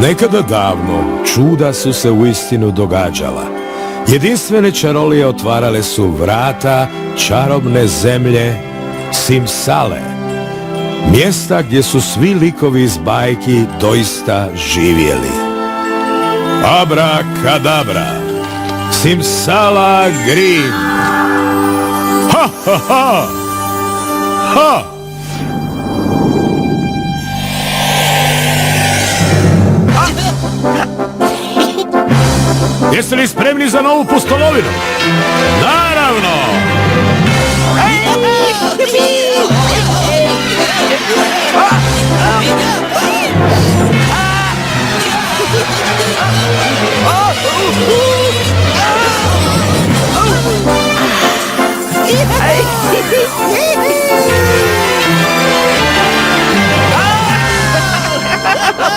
Nekada davno čuda su se uistinu događala. Jedinstvene čarolije otvarale su vrata čarobne zemlje Simsale, mjesta gdje su svi likovi iz bajki doista živjeli. Abrakadabra, Simsala Green. Ha ha ha! Ha! Jeste li spremni za novu pustolovinu? Naravno!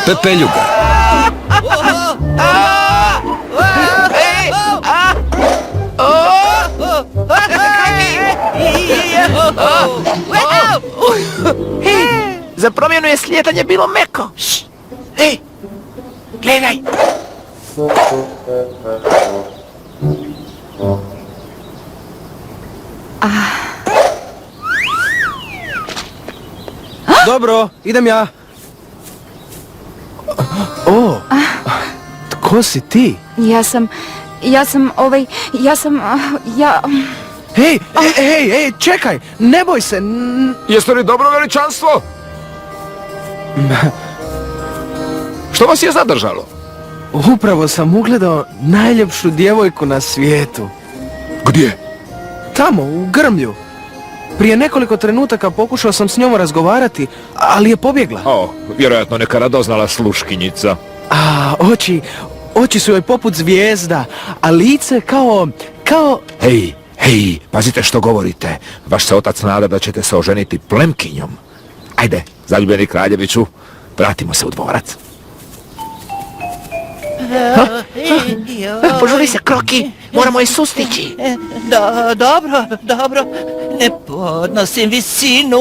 Pepeljuga. Za promjenu je slijetanje bilo meko. Ej, gledaj. Dobro, idem ja. O, tko si ti? Hej, čekaj, ne boj se. Jeste li dobro veličanstvo? Što vas je zadržalo? Upravo sam ugledao najljepšu djevojku na svijetu. Gdje? Tamo, u grmlju. Prije nekoliko trenutaka pokušao sam s njom razgovarati, ali je pobjegla. O, vjerojatno neka radoznala sluškinjica. A, oči su joj poput zvijezda, a lice kao... Hej, pazite što govorite. Vaš se otac nada da ćete se oženiti plemkinjom. Ajde, zaljubljeni kraljeviću, vratimo se u dvorac. Požuri se, Kroki, moramo je sustići. Dobro, ne podnosim visinu.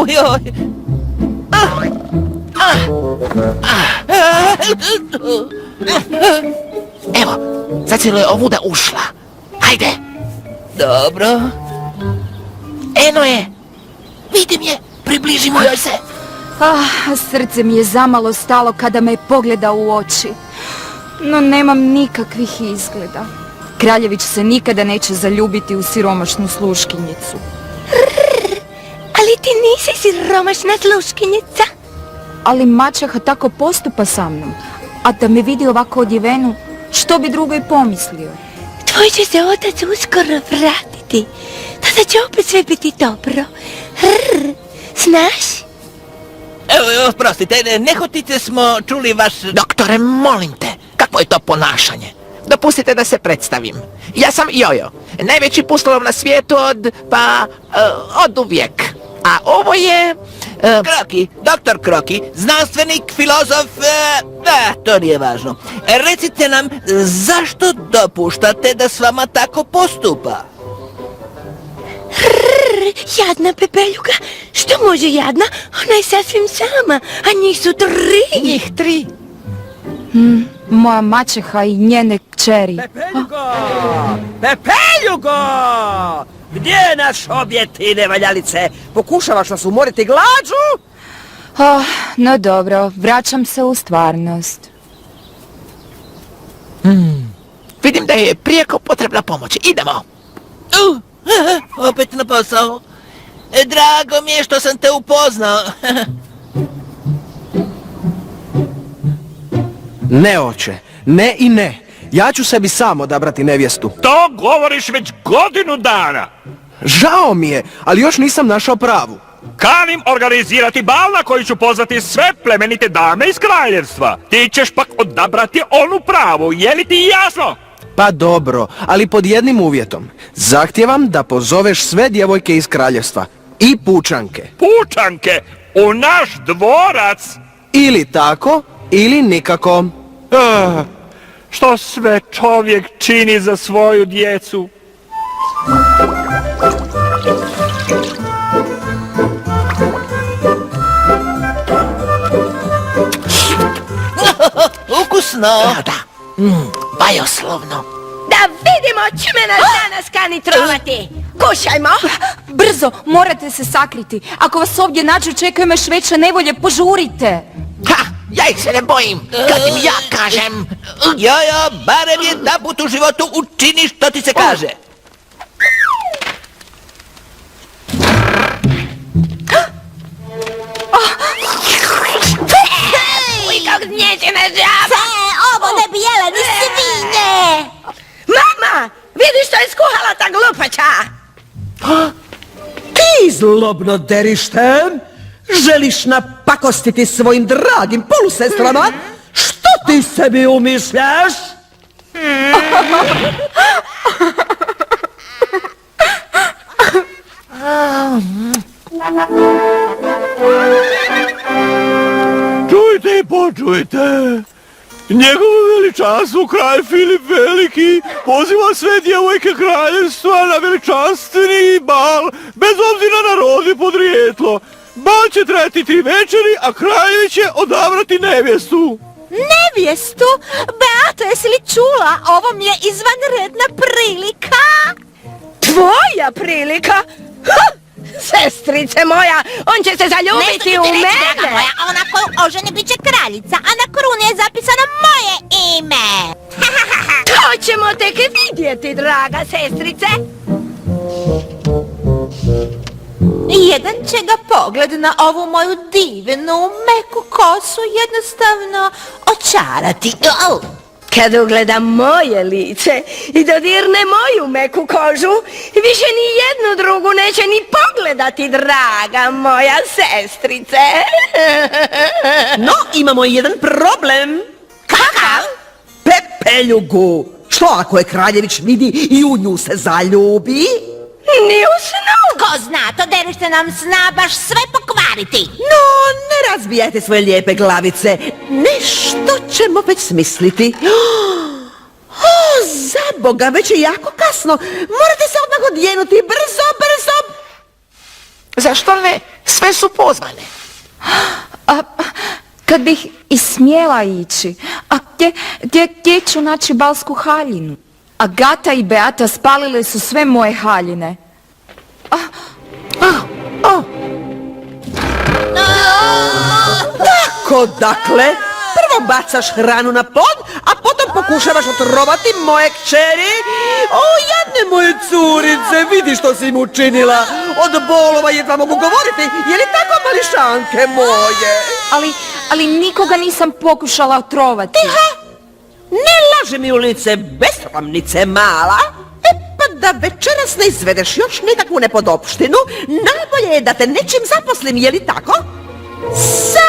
Joj. Evo, zacijelo je ovuda ušla. Ajde. Dobro. Eno je. Vidim je, približimo joj se. Srce mi je zamalo stalo kada me pogleda u oči. No nemam nikakvih izgleda. Kraljević se nikada neće zaljubiti u siromašnu sluškinjicu. Ali ti nisi siromašna sluškinjica. Ali maćeha tako postupa sa mnom. A da me vidi ovako odjevenu, što bi drugo i pomislio? Tvoj će se otac uskoro vratiti. Tada će opet sve biti dobro. Znaš? Evo, prostite, nehotice smo čuli vaš... Doktore, molim te, kakvo je to ponašanje? Dopustite da se predstavim. Ja sam Jojo, najveći pustolov na svijetu od uvijek. A ovo je... Kroki, doktor Kroki, znanstvenik, filozof, to nije važno. Recite nam, zašto dopuštate da s vama tako postupa? Jadna Pepeljuga, što može jadna? Ona je sasvim sama, a njih su 3. Njih 3. Moja maćeha i njene kćeri. Pepeljugo! Gdje je naš objed, ti nevaljalice? Pokušavaš nas umoriti glađu? No dobro, vraćam se u stvarnost. Vidim da je prijeko potrebna pomoć. Idemo. Opet na posao. Drago mi je što sam te upoznao. Ne, oče, ne i ne. Ja ću sebi sam odabrati nevjestu. To govoriš već godinu dana. Žao mi je, ali još nisam našao pravu. Kanim organizirati bal na koji ću pozvati sve plemenite dame iz kraljevstva. Ti ćeš pak odabrati onu pravu, je li ti jasno? Pa dobro, ali pod jednim uvjetom. Zahtijevam da pozoveš sve djevojke iz kraljevstva. I pučanke. Pučanke? U naš dvorac? Ili tako, ili nikako. Što sve čovjek čini za svoju djecu? ukusno. Da. Bajoslovno. Da vidimo čime nas danas kani trovati. Kušajmo. Brzo, morate se sakriti. Ako vas ovdje nađu, čekaju me još veće nevolje, požurite. Ha, ja ih se ne bojim, kad im ja kažem. Jojo, barem jedanput u životu učini što ti se kaže. Uj, kak gnježena žaba. Ovo ne bi jela ni svinje. Mama, vidiš što je skuhala ta glupača? Ti zlobno derište, želiš napakostiti svojim dragim polusestrama? Što ti sebi umišljaš? Čujte i počujte. Njegovu veličanstvu kralj Filip Veliki poziva sve djevojke kraljevstva na veličanstveni bal, bez obzira na rod i podrijetlo. Bal će trajati 3 večeri, a kraljevi će odabrati nevjestu. Nevjestu? Beato, jesi li čula? Ovo mi je izvanredna prilika. Tvoja prilika? Ha! Sestrice moja, on će se zaljubiti u mene. Draga moja, ona koju oženi bit će kraljica, a na kruni je zapisano moje ime. To ćemo tek vidjeti, draga sestrice. Jedan će ga pogled na ovu moju divnu, meku kosu jednostavno očarati. Au! Kad ugleda moje lice i dodirne moju meku kožu, više ni jednu drugu neće ni pogledati, draga moja sestrice. No, imamo i jedan problem. Kakav? Pepeljugu. Što ako je kraljević vidi i u nju se zaljubi? Ni u snu. Ko zna, to derište nam zna baš sve pokvariti. No, ne razbijajte svoje lijepe glavice. Nešto ćemo već smisliti. O, za Boga, već je jako kasno. Morate se odmah odjenuti. Brzo, brzo. Zašto ne? Sve su pozvane. Kad bih i smjela ići, a gdje ću naći balsku haljinu? Agata i Beata spalile su sve moje haljine. Tako, dakle, prvo bacaš hranu na pod, a potom pokušavaš otrovati moje kćeri. O, jadne moje curice, vidi što si im učinila. Od bolova jedva mogu govoriti, je li tako, mališanke moje? Ali nikoga nisam pokušala otrovati. Ne laži mi u lice, besramnice mala. E pa da večeras ne izvedeš još nekakvu nepodopštinu, najbolje je da te nečim zaposlim, je li tako? Za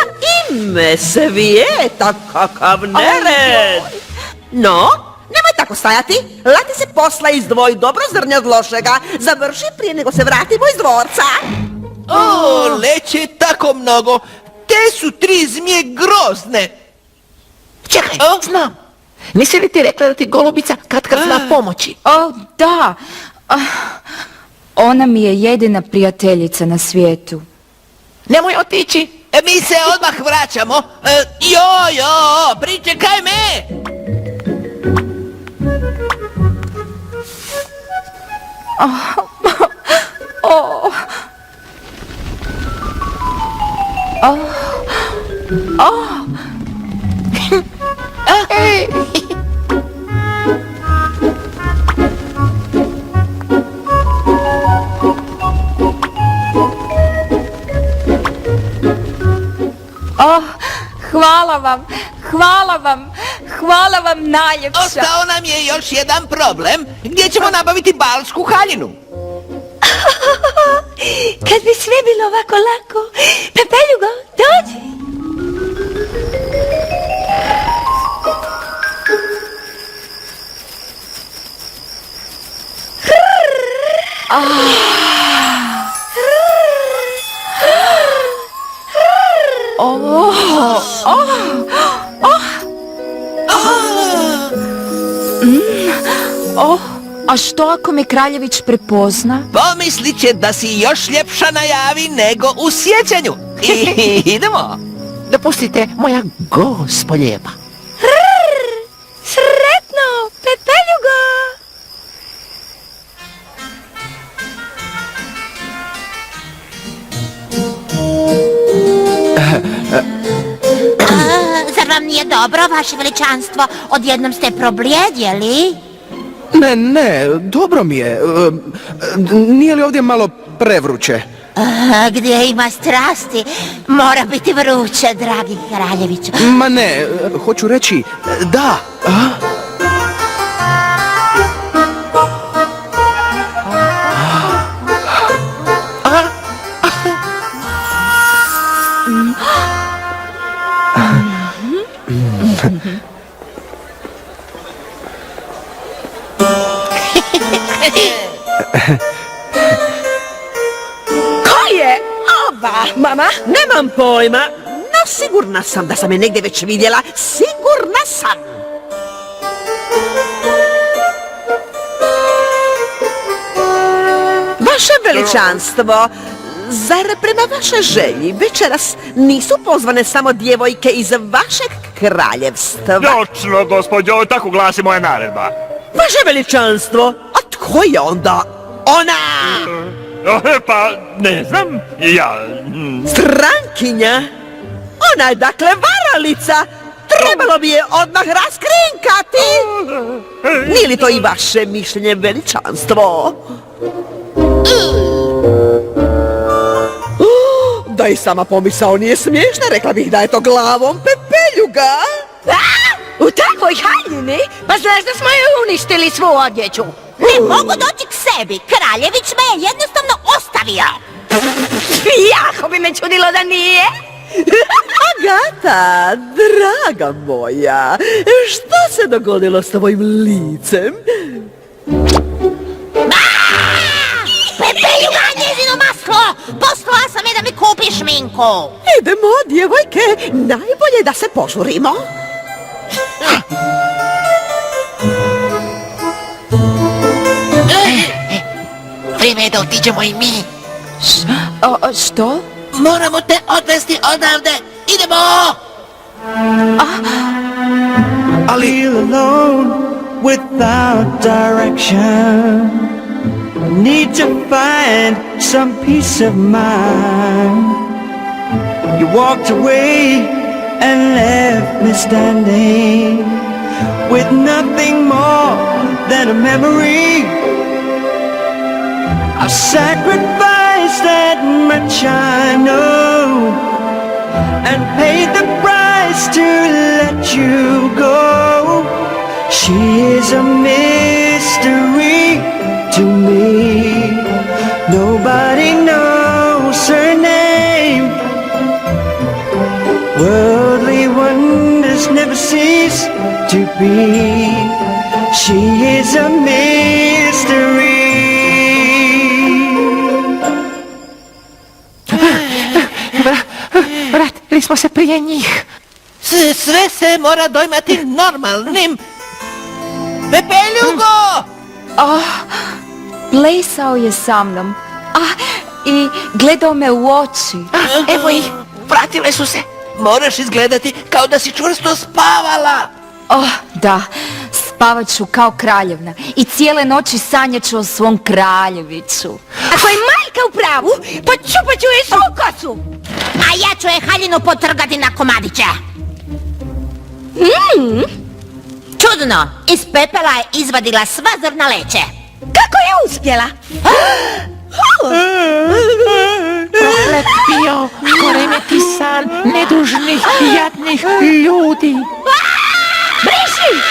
ime svijeta, kakav nered! No, nemoj tako stajati, lati se posla, izdvoji dobro zrnje od lošega, završi prije nego se vratimo iz dvorca. O, leće tako mnogo. Te su 3 zmije grozne. Čekaj, znam. Nisi li ti rekla da ti golubica kad zna pomoći? O, da. Ona mi je jedina prijateljica na svijetu. Nemoj otići. Mi se odmah vraćamo. Jojo, pričekaj me. Hvala vam najljepša. Ostao nam je još jedan problem. Gdje ćemo nabaviti balsku haljinu? Kad bi sve bilo ovako lako. Pepeljugo, dođi. A što ako me kraljević prepozna? Pomislit će da si još ljepša na javi nego u sjećanju. Idemo. Dopustite, moja gospo lijepa. nije dobro, vaše veličanstvo. Odjednom ste probljedjeli. Ne, dobro mi je. Nije li ovdje malo prevruće? Gdje ima strasti, mora biti vruće, dragi kraljeviću. Ma ne, hoću reći, da. Ko je ova, mama? Nemam pojma, no sigurna sam da sam je negdje već vidjela. Sigurna sam. Vaše veličanstvo, zar prema vašoj želji večeras nisu pozvane samo djevojke iz vašeg kraljevstva? Točno, gospođo, tako glasi moja naredba. Vaše veličanstvo, a tko je onda ona? Pa, ne znam, Strankinja? Ona je dakle varalica. Trebalo bi je odmah raskrinkati. Nije li to i vaše mišljenje, veličanstvo? Da i sama pomisao nije smiješna, rekla bih da je to glavom pepeljuga. U takvoj haljini? Pa znaš da smo joj uništili svu odjeću. Ne mogu doći k sebi, kraljević me je jednostavno ostavio. Jako bi me čudilo da nije. Agata, draga moja, što se dogodilo s tvojim licem? Pepeljuga, njezino maslo! Poslala sam je da mi kupi šminku. Idemo, djevojke, najbolje da se požurimo. Vrijeme je da otiđemo i mi. Što? Moramo te odvesti odavde. Idemo! Feel alone without direction. Need to find some peace of mind. You walked away and left me standing with nothing more than a memory. I sacrificed that much I know and paid the price to let you go. She is a mystery to me. Nobody knows her name. Worldly wonders never cease to be. She is a mystery. Vratili smo se prije njih. Sve se mora dojmati normalnim. Pepeljugo! Plesao je sa mnom. I gledao me u oči. Evo ih, vratile su se. Moraš izgledati kao da si čvrsto spavala. Da, spavat ću kao kraljevna i cijele noći sanjat ću o svom kraljeviću. Ako je majka u pravu, počupat ću je svu kosu. A ja ću je haljinu potrgati na komadiće. Čudno, iz pepela je izvadila sva zrna leće. Kako je uspjela? Proletio, poremeti san nedužnih, jadnih ljudi. Briši!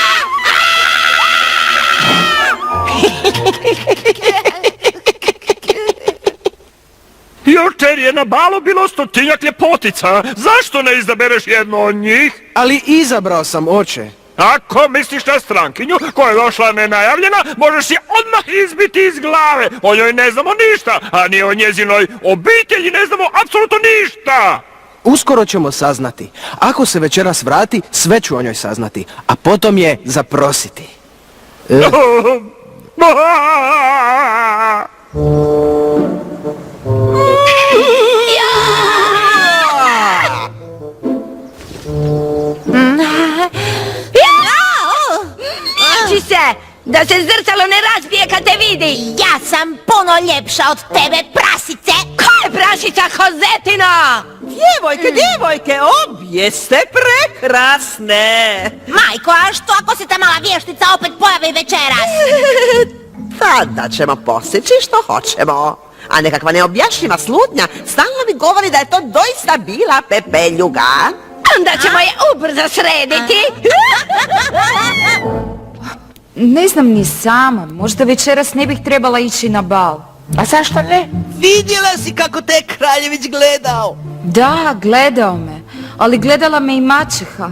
Jučer je na balu bilo 100-tinjak ljepotica. Zašto ne izabereš jednu od njih? Ali izabrao sam, oče. Ako misliš na strankinju koja je došla nenajavljena, možeš je odmah izbiti iz glave. O njoj ne znamo ništa, a ni o njezinoj obitelji ne znamo apsolutno ništa. Uskoro ćemo saznati. Ako se večeras vrati, sve ću o njoj saznati, a potom je zaprositi. Mači se, da se zrcalo ne razbije kad te vidi. Ja sam puno ljepša od tebe, prasice. Ko je prašica Hozetina? Djevojke, obje ste prekrasne. Majko, a što ako se ta mala vještica opet pojavi večeras? Tada ćemo postići što hoćemo. A nekakva neobjašnjiva slutnja stalno mi govori da je to doista bila pepeljuga. Onda ćemo je ubrzo srediti. Ne znam ni sama, možda večeras ne bih trebala ići na bal. A zašto ne? Vidjela si kako te Kraljević gledao. Da, gledao me, ali gledala me i maćeha.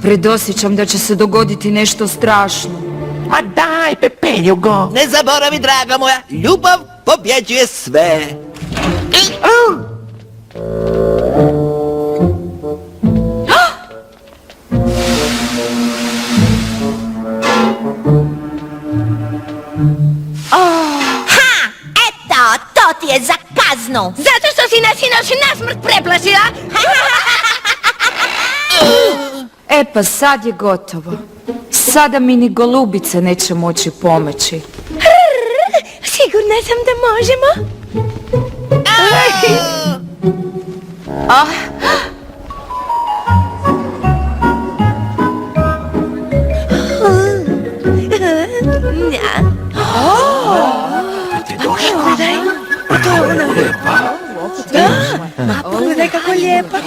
Predosjećam da će se dogoditi nešto strašno. Ma daj, Pepeljugo. Ne zaboravi, draga moja, ljubav pobjeđuje sve. Ha! Eto, to ti je za kaznu. Zato što si nas sinoć nasmrt preplašila. E pa sad je gotovo. Sada mi ni golubice neće moći pomoći. Sigurna sam da možemo. Pogledaj kako lijepa.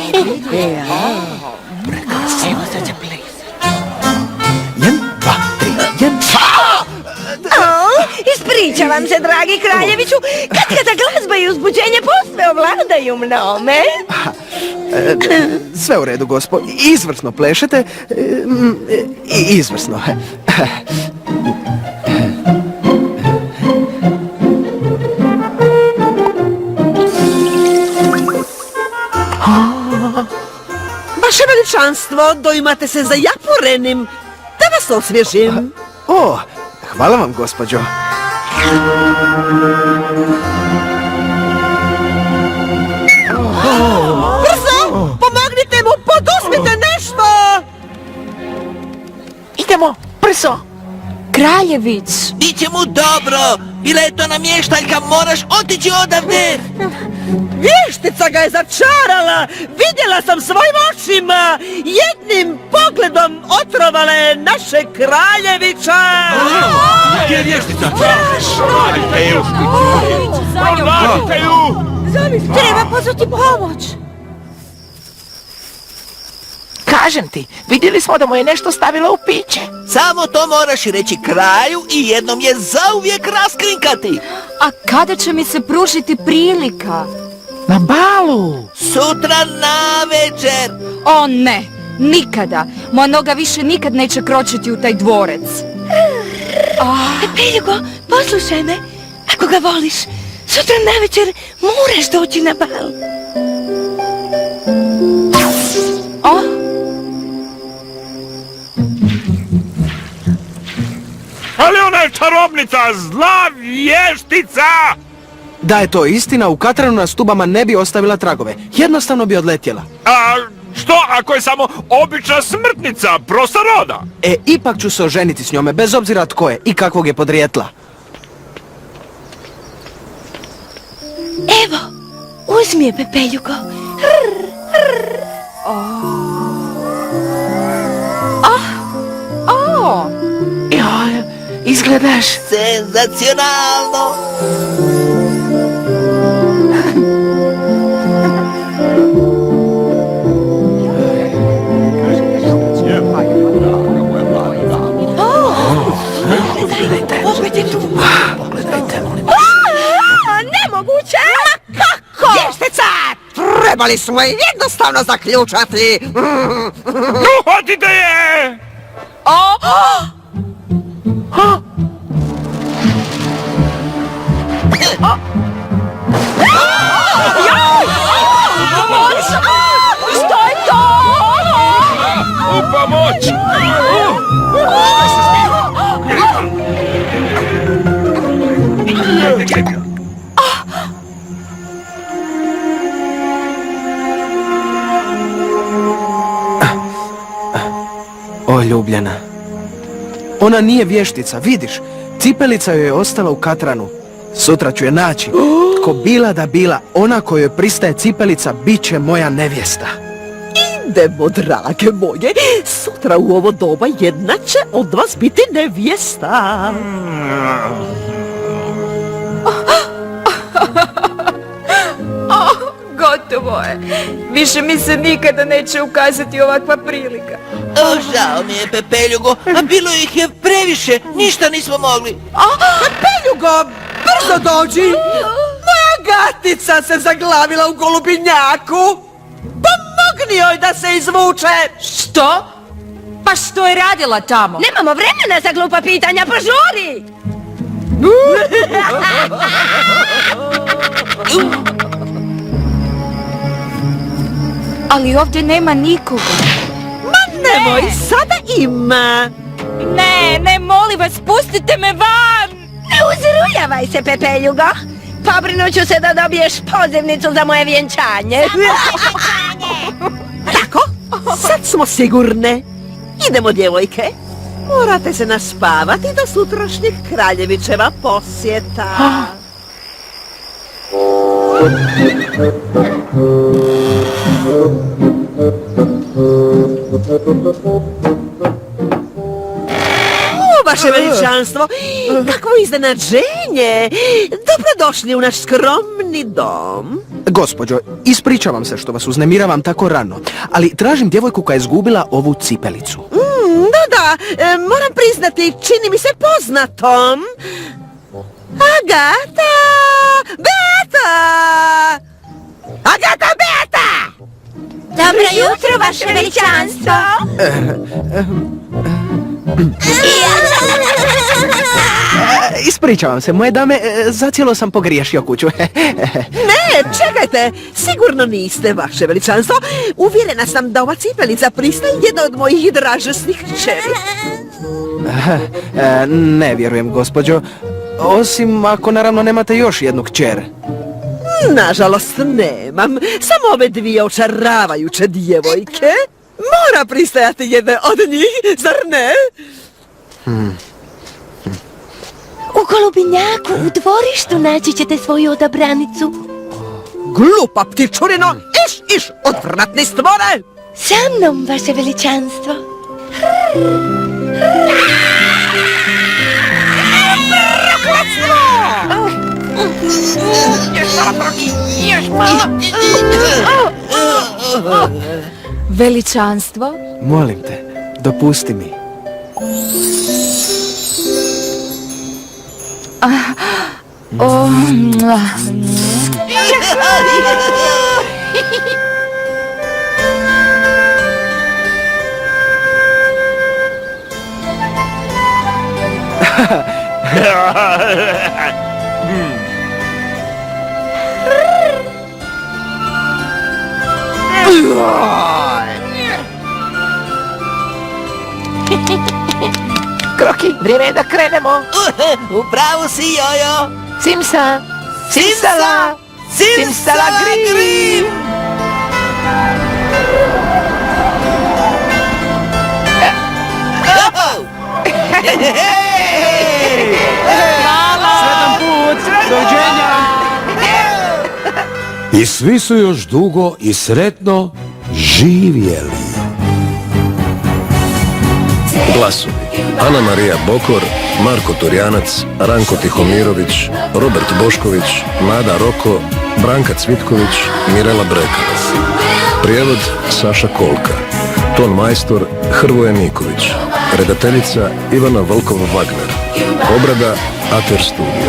Ispričavam se, dragi Kraljeviću, kada glazba i uzbuđenje posve ovladaju mnome. Sve u redu, gospo. Izvrsno plešete. Izvrsno. Vaše veličanstvo, doimate se za japorenim. Da vas osvježim. O, hvala vam, gospođo. Brzo, pomognite mu, poduzmite nešto. Idemo, brzo. Kraljević! Biće mu dobro. Bila je to namještaljka, moraš otići odavde. Vještica ga je začarala. Vidjela sam svojim očima. Jednim pogledom otrovala je naše Kraljevića. Gdje je vještica? Provadite ju! Provadite ju! Treba pozvati pomoć. Kažem ti, vidjeli smo da mu je nešto stavila u piće. Samo to moraš reći kraju i jednom je zauvijek raskrinkati. A kada će mi se pružiti prilika? Na balu. Sutra navečer. O ne, nikada. Moja noga više nikad neće kročiti u taj dvorec. Pepeljugo, poslušaj me. Ako ga voliš, sutra navečer moraš doći na bal. Ali ona je čarobnica, zla vještica! Da je to istina, u Katranu na stubama ne bi ostavila tragove. Jednostavno bi odletjela. A što ako je samo obična smrtnica, prosta roda? Ipak ću se oženiti s njome, bez obzira tko je i kakvog je podrijetla. Evo, uzmi je, Pepeljugo. Joj, izgledaš. Senzacionalno. Nemoguće! Kako? Vještica! Trebali smo je jednostavno zaključati. Uhvatite je! Što je to? Pomoć! Šta se zbio? O, Ljubljana. Ona nije vještica, vidiš. Cipelica joj je ostala u Katranu. Sutra ću je naći. Tko bila da bila, ona kojoj pristaje cipelica bit će moja nevjesta. Idemo, drage moje, sutra u ovo doba jedna će od vas biti nevjesta. Gotovo je. Više mi se nikada neće ukazati ovakva prilika. Žao mi je, Pepeljugo, a bilo ih je previše, ništa nismo mogli. Peljugo, brzo dođi! Moja gatica se zaglavila u golubinjaku! Pomogni joj da se izvuče! Što? Pa što je radila tamo? Nemamo vremena za glupa pitanja, požuri! Ali ovdje nema nikoga. Nemoj, sada ima! Ne, molim vas, pustite me van! Ne uzrujavaj se, Pepeljugo! Pobrinut ću se da dobiješ pozivnicu za moje vjenčanje. Tako, sad smo sigurne. Idemo, djevojke. Morate se naspavati do sutrašnjeg kraljevićeva posjeta. Vaše veličanstvo, kakvo iznenađenje! Dobrodošli u naš skromni dom. Gospođo, ispričavam se što vas uznemiravam tako rano, ali tražim djevojku koja je izgubila ovu cipelicu. Da, moram priznati, čini mi se poznatom. Agata! Beata! Agata, Beata! Dobro jutro, vaše veličanstvo! Ispričavam se, moje dame, zacijelo sam pogriješio kuću. Ne, čekajte, sigurno niste, vaše veličanstvo. Uvjerena sam da ova cipelica pristaje jedna od mojih dražesnih kćeri. Ne vjerujem, gospođo. Osim ako naravno nemate još jednu kćer. Nažalost nemam, samo ove dvije očaravajuće djevojke. Mora pristajati jedne od njih, zar ne? U golubinjaku, u dvorištu naći ćete svoju odabranicu. Glupa ptičurino, iš, odvratni stvore! Sa mnom, vaše veličanstvo. Veličanstvo? Molim te, dopusti mi. Kroki, vrijeme je da krenemo. Upravo si, Jojo. Simsa, simsala, simsala grim. Sretan put, doviđenja! I svi su još dugo i sretno živjeli. Glasovi: Ana Marija Bokor, Marko Torjanac, Ranko Tihomirović, Robert Bošković, Nada Roko, Branka Cvitković, Mirela Brekavac. Prijevod Saša Kolka. Ton majstor Hrvoje Niković. Redateljica Ivana Volkova-Wagner. Obrada Ater Studio.